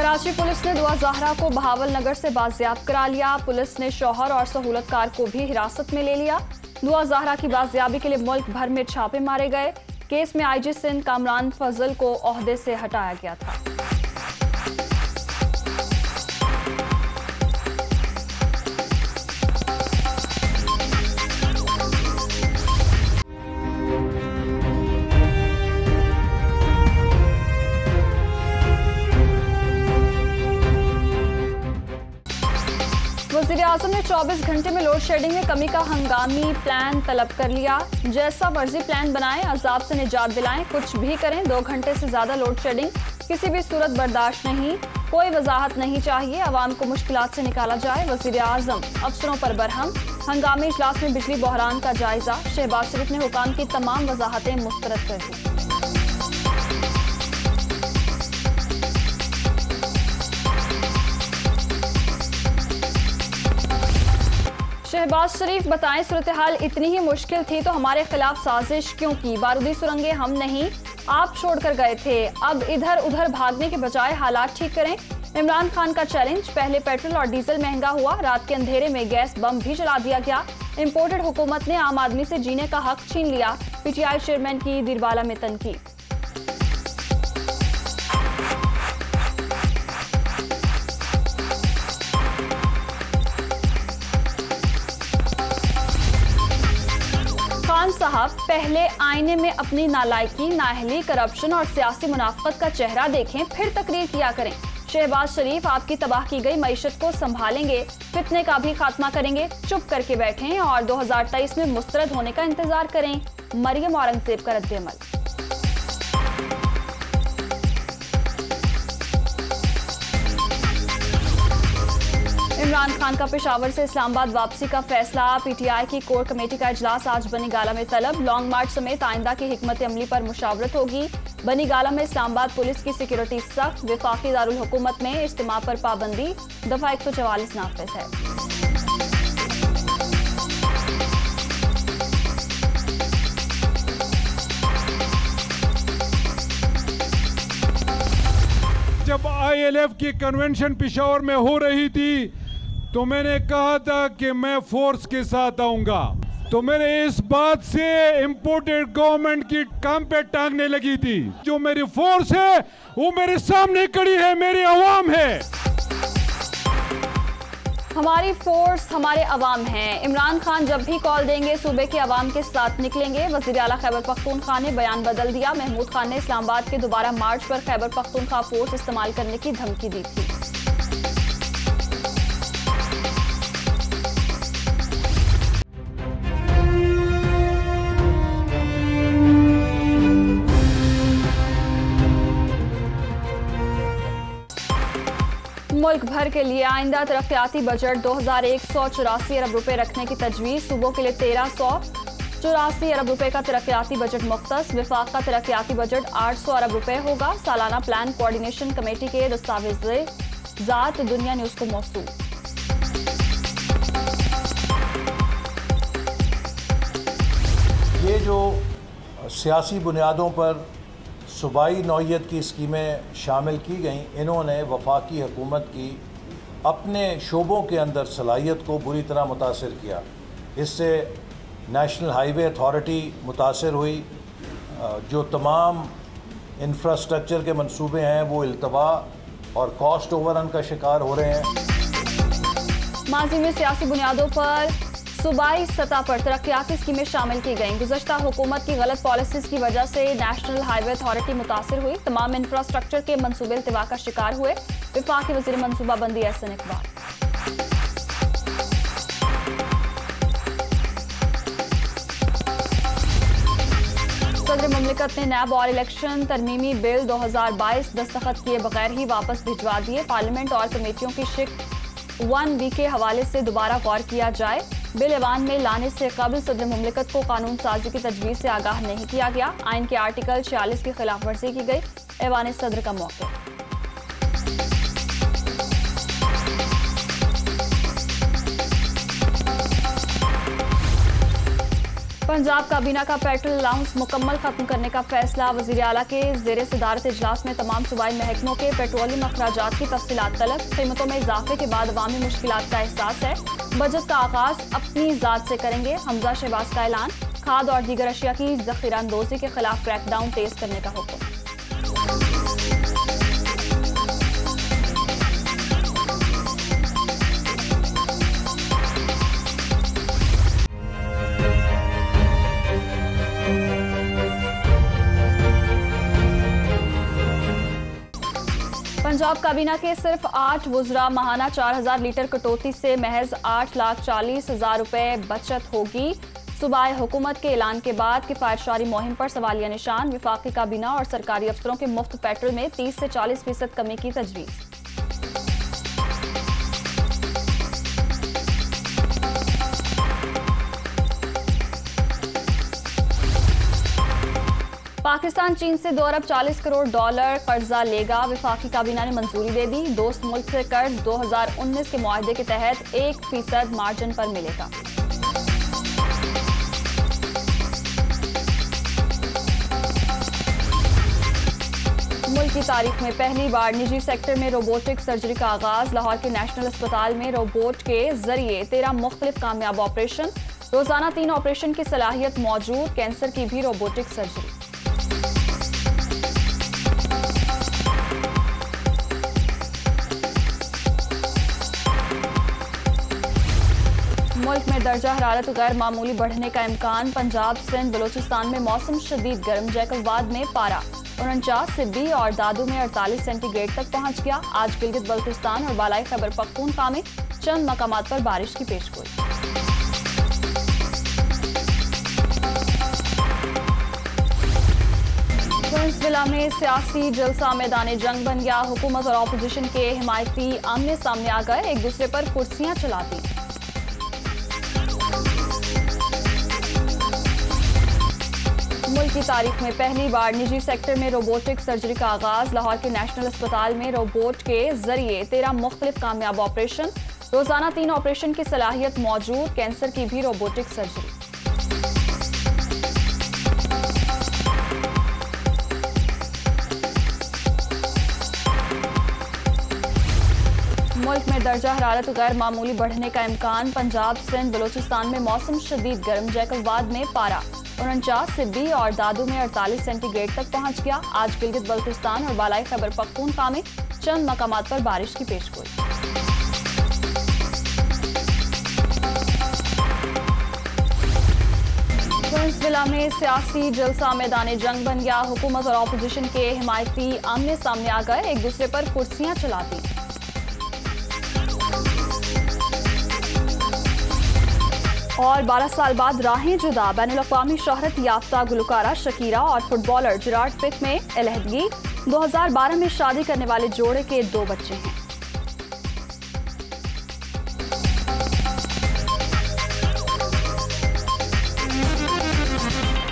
Karachi police ने दुआ ज़हरा को बहावल नगर से बाजियाब करा लिया। पुलिस ने शौहर और सहूलतकार को भी हिरासत में ले लिया। दुआ ज़हरा की बाजियाबी के लिए मुल्क भर में छापे मारे गए। केस में आईजी सिंध कामरान फजल को ओहदे से हटाया गया था। वज़ीर-ए-आज़म ने 24 घंटे में लोड शेडिंग में कमी का हंगामी प्लान तलब कर लिया। जैसा मर्जी प्लान बनाएं, अजाब से निजात दिलाएं, कुछ भी करें, 2 घंटे से ज्यादा लोड शेडिंग किसी भी सूरत बर्दाश्त नहीं। कोई वजाहत नहीं चाहिए, अवाम को मुश्किलात से निकाला जाए। वज़ीर-ए-आज़म अफसरों पर बरहम। हंगामी इजलास में बिजली बहरान का जायजा। शहबाज शरीफ ने हुकाम की तमाम वजाहतें मुस्तरद कर दी। शहबाज शरीफ बताएं, सूरत हाल इतनी ही मुश्किल थी तो हमारे खिलाफ साजिश क्यों की? बारूदी सुरंगें हम नहीं, आप छोड़कर गए थे। अब इधर उधर भागने के बजाय हालात ठीक करें। इमरान खान का चैलेंज। पहले पेट्रोल और डीजल महंगा हुआ, रात के अंधेरे में गैस बम भी चला दिया गया। इंपोर्टेड हुकूमत ने आम आदमी से जीने का हक छीन लिया। पीटीआई चेयरमैन की दिरबाला में तनकीद। खान साहब, पहले आईने में अपनी नालायकी, नाअहली, करप्शन और सियासी मुनाफकत का चेहरा देखें, फिर तकरीर किया करें। शहबाज शरीफ, आपकी तबाह की गई मईशत को संभालेंगे, फितने का भी खात्मा करेंगे। चुप करके बैठें और 2023 में मुस्तरद होने का इंतजार करें। मरियम औरंगजेब का रद्द-ए-अमल। इमरान खान का पेशावर से इस्लामाबाद वापसी का फैसला। पीटीआई की कोर कमेटी का इजलास आज बनी गाला में तलब। लॉन्ग मार्च समेत आइंदा की हिकमत अमली पर मुशावरत होगी। बनी गाला में इस्लामाबाद पुलिस की सिक्योरिटी सख्त। वफाकी दारुल हुकूमत में इज्तिमा पर पाबंदी। दफा 144 नाफिज है। जब ILF की कन्वेंशन पेशावर में हो रही थी तो मैंने कहा था कि मैं फोर्स के साथ आऊंगा, तो मेरे इस बात से इंपोर्टेड गवर्नमेंट की काम पे टांगने लगी थी। जो मेरी फोर्स है वो मेरे सामने खड़ी है, मेरी अवाम है। हमारी फोर्स हमारे अवाम हैं। इमरान खान जब भी कॉल देंगे सूबे के अवाम के साथ निकलेंगे। वज़ीर आला खैबर पख्तूनख्वा ने बयान बदल दिया। महमूद खान ने इस्लामाबाद के दोबारा मार्च पर खैबर पख्तूनख्वा फोर्स इस्तेमाल करने की धमकी दी थी। मुल्क भर के लिए आइंदा तरक्याती बजट 2184 अरब रुपए रखने की तजवीज़। सूबों के लिए 1384 अरब रुपए का तरक्याती बजट मुख्तस। विफाक का तरक्याती बजट 800 अरब रुपए होगा। सालाना प्लान कोऑर्डिनेशन कमेटी के दस्तावेज़ात दुनिया न्यूज़ को मौसूल। ये जो सियासी बुनियादों पर सूबाई नौइयत की स्कीमें शामिल की गईं, इन्होंने वफाकी हुकूमत की अपने शोबों के अंदर सलाहियत को बुरी तरह मुतासर किया। इससे नेशनल हाईवे अथॉरिटी मुतासर हुई। जो तमाम इंफ्रास्ट्रक्चर के मंसूबे हैं वो इल्तवा और कॉस्ट ओवररन का शिकार हो रहे हैं। माजी में सियासी बुनियादों पर सूबाई सतह पर तरक्याती स्कीमें शामिल की गईं। गुज़श्ता हुकूमत की गलत पॉलिसीज की वजह से नेशनल हाईवे अथॉरिटी मुतासर हुई। तमाम इंफ्रास्ट्रक्चर के मंसूबे इल्तवा का शिकार हुए। वफाकी वज़ीर मनसूबाबंदी एहसन इकबाल। सदर मुमलिकत ने नैब और इलेक्शन तरमीमी बिल 2022 दस्तखत किए बगैर ही वापस भिजवा दिए। पार्लियामेंट और कमेटियों की शिक 1B के हवाले से दोबारा गौर किया जाए। बिल ऐवान में लाने से कबल सदर मुमलिकत को कानून साजी की तजवीज़ से आगाह नहीं किया गया। आइन के आर्टिकल 46 की खिलाफ वर्जी की गई। ऐवान सदर का मौक़िफ़। पंजाब काबीना का पेट्रोल अलाउंस मुकम्मल खत्म करने का फैसला। वजीर आला के ज़ेरे सदारत इजलास में तमाम सूबाई महकमों के पेट्रोलियम अखराजात की तफसीलात तलब। कीमतों में इजाफे के बाद अवामी मुश्किलात का एहसास है। बजट का आगाज अपनी ज़ात से करेंगे। हमजा शहबाज का ऐलान। खाद और दीगर अशिया की जखीरा अंदोजी के खिलाफ क्रैकडाउन तेज करने का हुक्म। पंजाब काबीना के सिर्फ 8 वुज़रा माहाना 4000 लीटर कटौती से महज 8,40,000 रुपए बचत होगी। सूबाई हुकूमत के ऐलान के बाद किफायतशारी मुहिम पर सवालिया निशान। वफाकी काबीना और सरकारी अफसरों के मुफ्त पेट्रोल में 30 से 40% कमी की तजवीज़। पाकिस्तान चीन से 2 अरब 40 करोड़ डॉलर कर्जा लेगा। वफाकी काबीना ने मंजूरी दे दी। दोस्त मुल्क से कर्ज 2019 के मुआहदे के तहत 1% मार्जिन पर मिलेगा। मुल्क की तारीख में पहली बार निजी सेक्टर में रोबोटिक सर्जरी का आगाज। लाहौर के नेशनल अस्पताल में रोबोट के जरिए 13 मुख्तलिफ कामयाब ऑपरेशन। रोजाना 3 ऑपरेशन की सलाहियत मौजूद। कैंसर की भी रोबोटिक सर्जरी। मुल्क में दर्जा हरारत गैर मामूली बढ़ने का इम्कान। पंजाब सिंध बलोचिस्तान में मौसम शदीद गर्म। जैकबाद में पारा 49, सिब्बी और दादू में 48 सेंटीग्रेड तक पहुंच गया। आज गिलगित बल्तिस्तान और बालाई खैबर पख्तूनख्वा में चंद मकामात पर बारिश की पेशगोई। जिला में सियासी जलसा मैदान जंग बन गया। हुकूमत और अपोजिशन के हिमायती आमने सामने आ गए। एक दूसरे पर कुर्सियां चलाती। मुल्क की तारीख में पहली बार निजी सेक्टर में रोबोटिक सर्जरी का आगाज। लाहौर के नेशनल अस्पताल में रोबोट के जरिए 13 मुख्तलिफ कामयाब ऑपरेशन। रोजाना 3 ऑपरेशन की सलाहियत मौजूद। कैंसर की भी रोबोटिक सर्जरी। मुल्क में दर्जा हरारत गैर मामूली बढ़ने का इम्कान। पंजाब सिंध बलोचिस्तान में मौसम शदीद गर्म। जैकबाद में पारा 49, सिब्बी और दादू में 48 सेंटीग्रेड तक पहुंच गया। आज गिलगित बल्तिस्तान और बालाई खैबर पख्तूनख्वा में चंद मकामात पर बारिश की पेशगोई। जिला में सियासी जलसा मैदान जंग बन गया। हुकूमत और अपोजिशन के हिमायती आमने सामने आ गए। एक दूसरे पर कुर्सियां चलाती। और 12 साल बाद राहें जुदा। बैनुल-अक़वामी शोहरत याफ्ता गुलकारा शकीरा और फुटबॉलर जेरार्ड पिक में अलहदगी। 2012 में शादी करने वाले जोड़े के 2 बच्चे हैं।